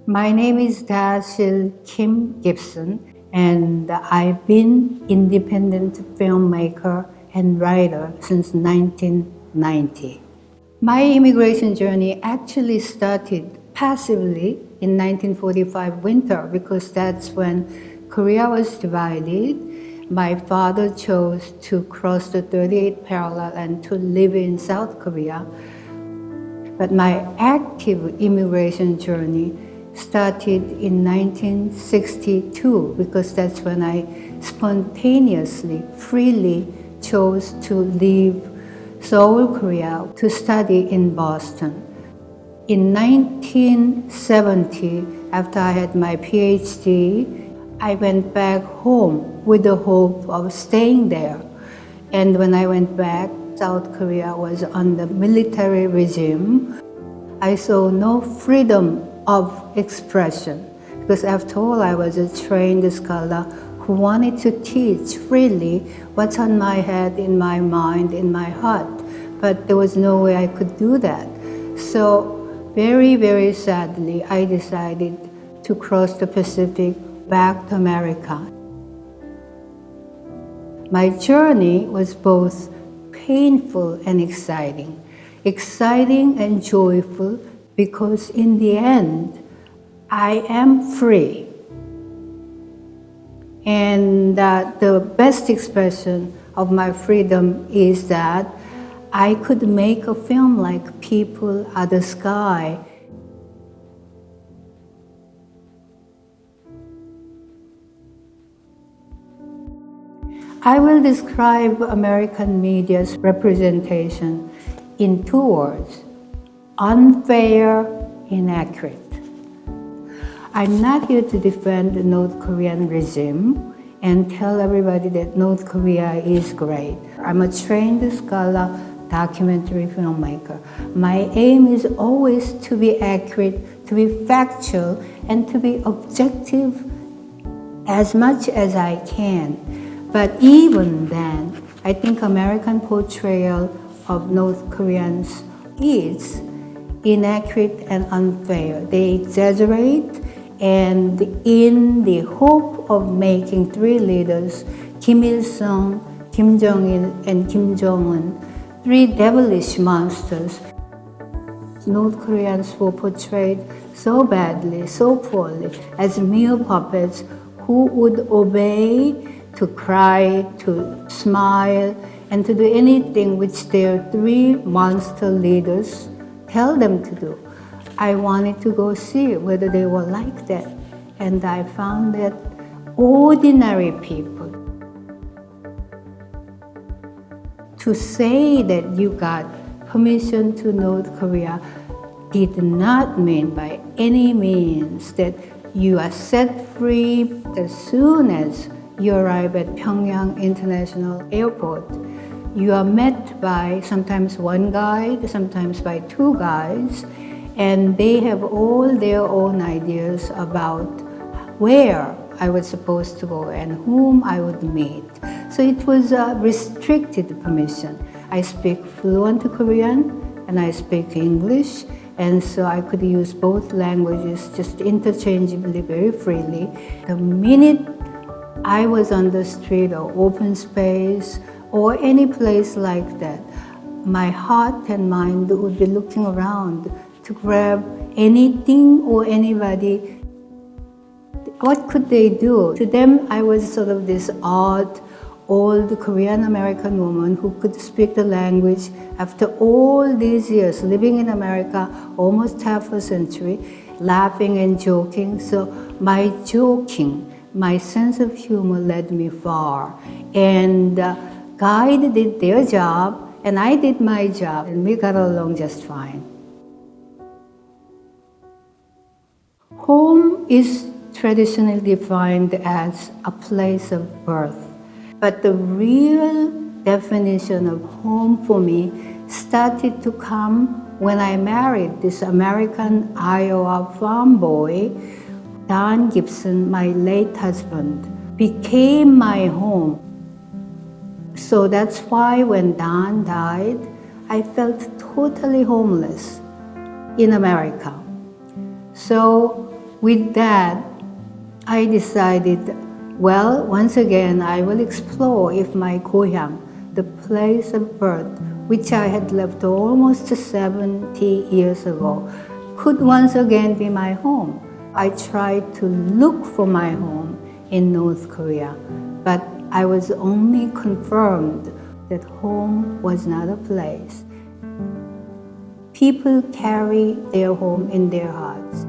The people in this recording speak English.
My name is Dai Sil Kim-Gibson, and I've been independent filmmaker and writer since 1990. My immigration journey actually started passively in 1945 winter because that's when Korea was divided. My father chose to cross the 38th parallel and to live in South Korea. But my active immigration journey started in 1962 because that's when I spontaneously, freely chose to leave Seoul, Korea to study in Boston. In 1970, after I had my Ph.D., I went back home with the hope of staying there. And when I went back, South Korea was under military regime. I saw no freedom of expression because after all, I was a trained scholar who wanted to teach freely what's on my head, in my mind, in my heart. But there was no way I could do that. So very, very sadly, I decided to cross the Pacific back to America. My journey was both painful and exciting. Exciting and joyful because in the end, I am free. And the best expression of my freedom is that I could make a film like People Are the Sky. I will describe American media's representation in two words: unfair, inaccurate. I'm not here to defend the North Korean regime and tell everybody that North Korea is great. I'm a trained scholar, documentary filmmaker. My aim is always to be accurate, to be factual, and to be objective as much as I can. But even then, I think American portrayal of North Koreans is inaccurate and unfair. They exaggerate, and in the hope of making three leaders, Kim Il-sung, Kim Jong-il, and Kim Jong-un, three devilish monsters, North Koreans were portrayed so badly, so poorly, as mere puppets who would obey, to cry, to smile, and to do anything which their three monster leaders tell them to do. I wanted to go see whether they were like that, and I found that ordinary people. To say that you got permission to North Korea did not mean by any means that you are set free as soon as you arrive at Pyongyang International Airport. You are met by sometimes one guide, sometimes by two guides, and they have all their own ideas about where I was supposed to go and whom I would meet. So it was a restricted permission. I speak fluent Korean and I speak English, and so I could use both languages just interchangeably, very freely. The minute I was on the street or open space or any place like that, my heart and mind would be looking around to grab anything or anybody. What could they do? To them, I was sort of this odd, old Korean-American woman who could speak the language after all these years, living in America almost half a century, laughing and joking. So my joking, my sense of humor led me far. And guide did their job, and I did my job, and we got along just fine. Home is traditionally defined as a place of birth. But the real definition of home for me started to come when I married this American Iowa farm boy. Don Gibson, my late husband, became my home. So that's why when Don died, I felt totally homeless in America. So with that, I decided, well, once again, I will explore if my goyang, the place of birth, which I had left almost 70 years ago, could once again be my home. I tried to look for my home in North Korea, but I was only confirmed that home was not a place. People carry their home in their hearts.